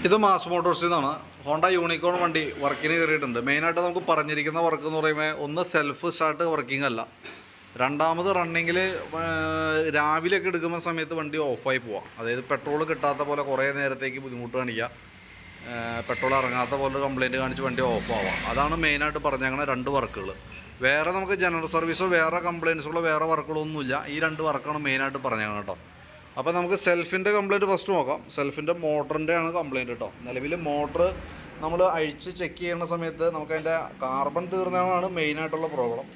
ഇത് മാസ് മോട്ടോഴ്സിൽ നിന്നാണ്. Honda unicorn വണ്ടി വർക്കിന് കയറിയിട്ടുണ്ട്. മെയിനായിട്ട് നമുക്ക് പറഞ്ഞിരിക്കുന്ന വർക്ക് എന്ന് പറയുമ്പോൾ ഒന്ന് സെൽഫ് സ്റ്റാർട്ട് വർക്കിംഗ് അല്ല, രണ്ടാമത് റണ്ണിങ്ങിൽ രാവിലെയൊക്കെ എടുക്കുന്ന സമയത്ത് വണ്ടി ഓഫായി പോവാം. അതായത് പെട്രോൾ കിട്ടാത്ത പോലെ കുറേ നേരത്തേക്ക് ബുദ്ധിമുട്ട് കാണിക്കുക, പെട്രോൾ ഇറങ്ങാത്ത പോലെ കംപ്ലയിൻറ്റ് കാണിച്ച് വണ്ടി ഓഫ് ആവാം. അതാണ് മെയിനായിട്ട് പറഞ്ഞങ്ങനെ രണ്ട് വർക്കുകൾ. വേറെ നമുക്ക് ജനറൽ സർവീസോ വേറെ കംപ്ലയിൻസുകളോ വേറെ വർക്കുകളൊന്നുമില്ല. ഈ രണ്ട് വർക്കാണ് മെയിനായിട്ട് പറഞ്ഞേക്കണം കേട്ടോ. അപ്പോൾ നമുക്ക് സെൽഫിൻ്റെ കംപ്ലയിൻറ്റ് ഫസ്റ്റ് നോക്കാം. സെൽഫിൻ്റെ മോട്ടറിൻ്റെ ആണ് കംപ്ലയിൻറ്റ് കേട്ടോ. നിലവിൽ മോട്ടർ നമ്മൾ അഴിച്ച് ചെക്ക് ചെയ്യുന്ന സമയത്ത് നമുക്കതിൻ്റെ കാർബൺ തീർന്നതാണ് മെയിനായിട്ടുള്ള പ്രോബ്ലം.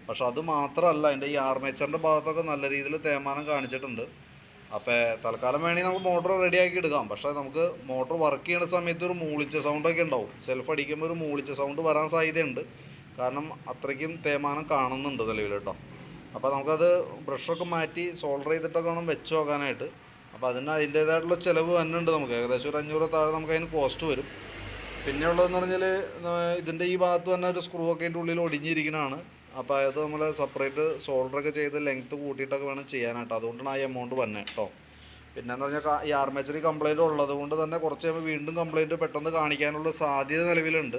പക്ഷെ അത് മാത്രമല്ല, അതിൻ്റെ ഈ ആർമേച്ചറിൻ്റെ ഭാഗത്തൊക്കെ നല്ല രീതിയിൽ തേയ്മാനം കാണിച്ചിട്ടുണ്ട്. അപ്പോൾ തൽക്കാലം വേണമെങ്കിൽ നമുക്ക് മോട്ടർ റെഡിയാക്കി എടുക്കാം. പക്ഷേ നമുക്ക് മോട്ടർ വർക്ക് ചെയ്യുന്ന സമയത്ത് ഒരു മൂളിച്ച സൗണ്ടൊക്കെ ഉണ്ടാവും. സെൽഫ് അടിക്കുമ്പോൾ ഒരു മൂളിച്ച സൗണ്ട് വരാൻ സാധ്യതയുണ്ട്. കാരണം അത്രയ്ക്കും തേയ്മാനം കാണുന്നുണ്ട് നിലവിൽ കേട്ടോ. അപ്പോൾ നമുക്കത് ബ്രഷൊക്കെ മാറ്റി സോൾഡർ ചെയ്തിട്ടൊക്കെ വേണം വെച്ച് നോക്കാനായിട്ട്. അപ്പോൾ അതിൻ്റേതായിട്ടുള്ള ചിലവ് തന്നെയുണ്ട്. നമുക്ക് ഏകദേശം ഒരു 500 താഴെ നമുക്ക് അതിന് കോസ്റ്റ് വരും. പിന്നെ ഉള്ളതെന്ന് പറഞ്ഞാൽ ഇതിൻ്റെ ഈ ഭാഗത്ത് തന്നെ ഒരു സ്ക്രൂ ഒക്കെ അതിൻ്റെ ഉള്ളിൽ ഒടിഞ്ഞിരിക്കുന്നതാണ്. അപ്പോൾ അത് നമ്മൾ സെപ്പറേറ്റ് സോൾഡറൊക്കെ ചെയ്ത് ലെങ്ത്ത് കൂട്ടിയിട്ടൊക്കെ വേണം ചെയ്യാനായിട്ട്. അതുകൊണ്ടാണ് ആ എമൗണ്ട് വന്നത് കേട്ടോ. പിന്നെയെന്ന് പറഞ്ഞാൽ ഈ ആർമേച്ചറി കംപ്ലയിൻറ്റ് ഉള്ളത് കൊണ്ട് തന്നെ കുറച്ച് കഴിയുമ്പോൾ വീണ്ടും കംപ്ലയിൻറ്റ് പെട്ടെന്ന് കാണിക്കാനുള്ള സാധ്യത നിലവിലുണ്ട്.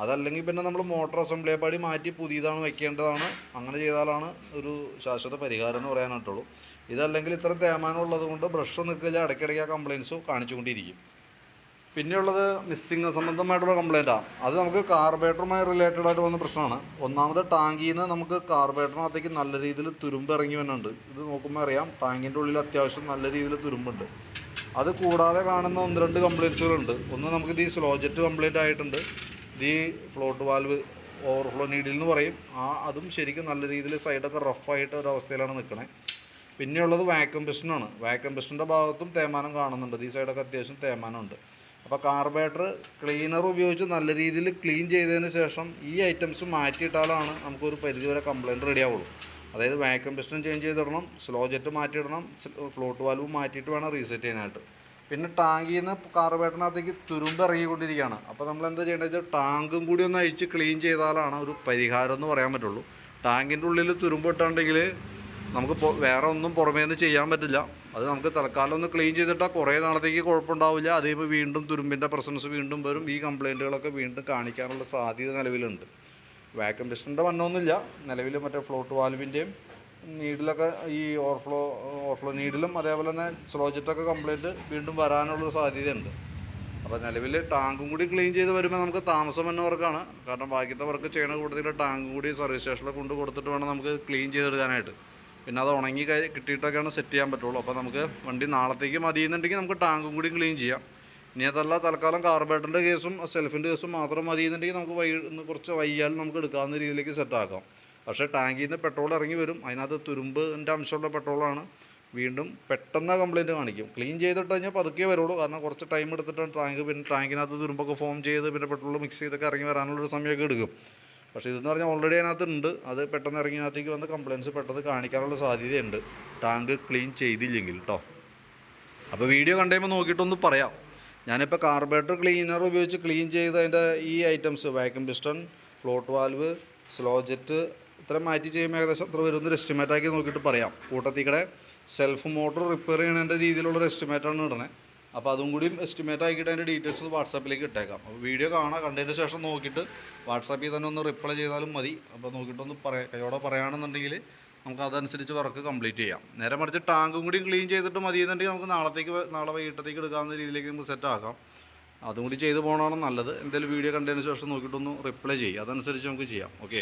അതല്ലെങ്കിൽ പിന്നെ നമ്മൾ മോട്ടോർ അസംബ്ലിയെ പാടി മാറ്റി പുതിയതാണ് വയ്ക്കേണ്ടതാണ്. അങ്ങനെ ചെയ്താലാണ് ഒരു ശാശ്വത പരിഹാരം എന്ന് പറയാനായിട്ടുള്ളൂ. ഇതല്ലെങ്കിൽ ഇത്ര തേയ്മാനം ഉള്ളത് കൊണ്ട് ബ്രഷ് നിൽക്കില്ല, ഇടയ്ക്കിടയ്ക്ക് ആ കംപ്ലയിൻറ്റ്സ് കാണിച്ചുകൊണ്ടിരിക്കും. പിന്നെയുള്ളത് മിസ്സിങ് സംബന്ധമായിട്ടുള്ള കംപ്ലയിൻറ്റാണ്. അത് നമുക്ക് കാർബേറ്ററുമായി റിലേറ്റഡ് ആയിട്ട് വന്ന പ്രശ്നമാണ്. ഒന്നാമത് ടാങ്കിൽ നിന്ന് നമുക്ക് കാർബേറ്ററിനകത്തേക്ക് നല്ല രീതിയിൽ തുരുമ്പ് ഇറങ്ങി വരുന്നുണ്ട്. ഇത് നോക്കുമ്പോൾ അറിയാം, ടാങ്കിൻ്റെ ഉള്ളിൽ അത്യാവശ്യം നല്ല രീതിയിൽ തുരുമ്പുണ്ട്. അത് കൂടാതെ കാണുന്ന 1-2 കംപ്ലയിൻറ്റ്സുകളുണ്ട്. ഒന്ന് നമുക്കിത് ഈ സ്ലോജറ്റ് കംപ്ലയിൻ്റ് ആയിട്ടുണ്ട്. ഈ ഫ്ലോട്ട് വാൽവ് ഓവർഫ്ലോ നീഡിൽ എന്ന് പറയും, അതും ശരിക്കും നല്ല രീതിയിൽ സൈഡൊക്കെ റഫായിട്ട് ഒരവസ്ഥയിലാണ് നിൽക്കണേ. പിന്നെയുള്ളത് വാക്യൂം പിസ്റ്റനാണ്. വാക്യൂം പിസ്റ്റൻ്റെ ഭാഗത്തും തേയ്മാനം കാണുന്നുണ്ട്. ഈ സൈഡൊക്കെ അത്യാവശ്യം തേയ്മാനമുണ്ട്. അപ്പോൾ കാർബേറ്റർ ക്ലീനർ ഉപയോഗിച്ച് നല്ല രീതിയിൽ ക്ലീൻ ചെയ്തതിന് ശേഷം ഈ ഐറ്റംസ് മാറ്റിയിട്ടാലാണ് നമുക്കൊരു പരിധിവരെ കംപ്ലയിൻറ്റ് റെഡി ആവുള്ളൂ. അതായത് വാക്യൂം പിസ്റ്റൺ ചേഞ്ച് ചെയ്തിടണം, സ്ലോ ജെറ്റ് മാറ്റിയിടണം, ഫ്ലോട്ട് വാൽവ് മാറ്റിയിട്ട് വേണം റീസെറ്റ് ചെയ്യാനായിട്ട്. പിന്നെ ടാങ്കിൽ നിന്ന് കാർബേറ്ററിനകത്തേക്ക് തുരുമ്പ് ഇറങ്ങിക്കൊണ്ടിരിക്കുകയാണ്. അപ്പോൾ നമ്മൾ എന്താ ചെയ്യേണ്ടത്, ടാങ്കും കൂടി ഒന്ന് അഴിച്ച് ക്ലീൻ ചെയ്താലാണ് ഒരു പരിഹാരം എന്ന് പറയാൻ പറ്റുള്ളൂ. ടാങ്കിൻ്റെ ഉള്ളിൽ തുരുമ്പ് ഇട്ടുണ്ടെങ്കിൽ നമുക്ക് വേറെ ഒന്നും പുറമേ നിന്ന് ചെയ്യാൻ പറ്റില്ല. അത് നമുക്ക് തൽക്കാലം ഒന്ന് ക്ലീൻ ചെയ്തിട്ടാൽ കുറേ നാളത്തേക്ക് കുഴപ്പമുണ്ടാവില്ല. അതേപോലെ വീണ്ടും തുരുമ്പിൻ്റെ പ്രസൻസ് വീണ്ടും വരും. ഈ കംപ്ലയിൻറ്റുകളൊക്കെ വീണ്ടും കാണിക്കാനുള്ള സാധ്യത നിലവിലുണ്ട്. വാക്യൂം പിസ്റ്റൻ്റെ വന്നൊന്നുമില്ല നിലവിൽ. മറ്റേ ഫ്ലോട്ട് വാൽവിൻ്റെയും നീഡിലൊക്കെ ഈ ഓവർഫ്ലോ നീഡിലും അതേപോലെ തന്നെ സ്ലോ ജെറ്റൊക്കെ കംപ്ലയിൻറ്റ് വീണ്ടും വരാനുള്ളൊരു സാധ്യതയുണ്ട്. അപ്പോൾ നിലവിൽ ടാങ്കും കൂടി ക്ലീൻ ചെയ്ത് വരുമ്പോൾ നമുക്ക് താമസം തന്നെ വർക്കാണ്. കാരണം ബാക്കിയത്തെ വർക്ക് ചെയ്യണ കൂട്ടത്തിൽ ടാങ്കും കൂടി സർവീസ് സ്റ്റേഷനിൽ കൊണ്ട് കൊടുത്തിട്ട് വേണം നമുക്ക് ക്ലീൻ ചെയ്തെടുക്കാനായിട്ട്. പിന്നെ അത് ഉണങ്ങി കിട്ടിയിട്ടൊക്കെയാണ് സെറ്റ് ചെയ്യാൻ പറ്റുള്ളൂ. അപ്പോൾ നമുക്ക് വണ്ടി നാളത്തേക്ക് മതിയെന്നുണ്ടെങ്കിൽ നമുക്ക് ടാങ്കും കൂടി ക്ലീൻ ചെയ്യാം. ഇനി അതല്ല, തൽക്കാലം കാർബേറ്ററിൻ്റെ കേസും സെൽഫിൻ്റെ കേസും മാത്രം മതിയെന്നുണ്ടെങ്കിൽ നമുക്ക് കുറച്ച് വയ്യാലും നമുക്ക് എടുക്കാവുന്ന രീതിയിലേക്ക് സെറ്റാക്കാം. പക്ഷേ ടാങ്കിൽ നിന്ന് പെട്രോൾ ഇറങ്ങി വരും. അതിനകത്ത് തുരുമ്പിൻ്റെ അംശമുള്ള പെട്രോളാണ്. വീണ്ടും പെട്ടെന്ന് കംപ്ലയിൻറ്റ് കാണിക്കും. ക്ലീൻ ചെയ്തിട്ട് കഴിഞ്ഞാൽ പതുക്കെ വരുള്ളൂ. കാരണം കുറച്ച് ടൈം എടുത്തിട്ടാണ് പിന്നെ ടാങ്കിനകത്ത് തുരുമ്പൊക്കെ ഫോം ചെയ്ത് പിന്നെ പെട്രോൾ മിക്സ് ചെയ്തൊക്കെ ഇറങ്ങി വരാനുള്ളൊരു സമയമൊക്കെ എടുക്കും. പക്ഷേ ഇതെന്ന് പറഞ്ഞാൽ ഓൾറെഡി അതിനകത്ത് ഉണ്ട്. അത് പെട്ടെന്ന് ഇറങ്ങിയതിനകത്തേക്ക് വന്ന് കംപ്ലയിൻറ്റ്സ് പെട്ടെന്ന് കാണിക്കാനുള്ള സാധ്യതയുണ്ട് ടാങ്ക് ക്ലീൻ ചെയ്തില്ലെങ്കിൽ കേട്ടോ. അപ്പോൾ വീഡിയോ കണ്ടുകഴിയുമ്പോൾ നോക്കിയിട്ടൊന്ന് പറയാം. ഞാനിപ്പോൾ കാർബേറ്റർ ക്ലീനർ ഉപയോഗിച്ച് ക്ലീൻ ചെയ്ത് അതിൻ്റെ ഈ items vacuum piston, float valve, slow jet ഇത്രയും മാറ്റി ചെയ്യുമ്പോൾ ഏകദേശം എത്ര വരുന്നൊരു എസ്റ്റിമേറ്റ് ആക്കി നോക്കിയിട്ട് പറയാം. കൂട്ടത്തിക്കടെ സെൽഫ് മോട്ടർ റിപ്പയർ ചെയ്യുന്നതിൻ്റെ രീതിയിലുള്ളൊരു എസ്റ്റിമേറ്റാണ് ഇടണേ. അപ്പോൾ അതും കൂടിയും എസ്റ്റിമേറ്റ് ആക്കിയിട്ട് അതിൻ്റെ ഡീറ്റെയിൽസ് വാട്സാപ്പിലേക്ക് ഇട്ടേക്കാം. അപ്പോൾ വീഡിയോ കണ്ടതിന് ശേഷം നോക്കിയിട്ട് വാട്സാപ്പിൽ തന്നെ ഒന്ന് റിപ്ലൈ ചെയ്താലും മതി. അപ്പോൾ നോക്കിയിട്ടൊന്ന് കൈയോടെ പറയുകയാണെന്നുണ്ടെങ്കിൽ നമുക്ക് അതനുസരിച്ച് വർക്ക് കംപ്ലീറ്റ് ചെയ്യാം. നേരെ മറിച്ച് ടാങ്കും കൂടി ക്ലീൻ ചെയ്തിട്ട് മതിയെന്നുണ്ടെങ്കിൽ നമുക്ക് നാളെ വൈകിട്ടത്തേക്ക് എടുക്കാവുന്ന രീതിയിലേക്ക് നമുക്ക് സെറ്റ് ആക്കാം. അതും കൂടി ചെയ്ത് പോകണമാണ് നല്ലത്. എന്തെങ്കിലും വീഡിയോ കണ്ടതിന് ശേഷം നോക്കിയിട്ടൊന്ന് റിപ്ലൈ ചെയ്യും. അതനുസരിച്ച് നമുക്ക് ചെയ്യാം. ഓക്കെ.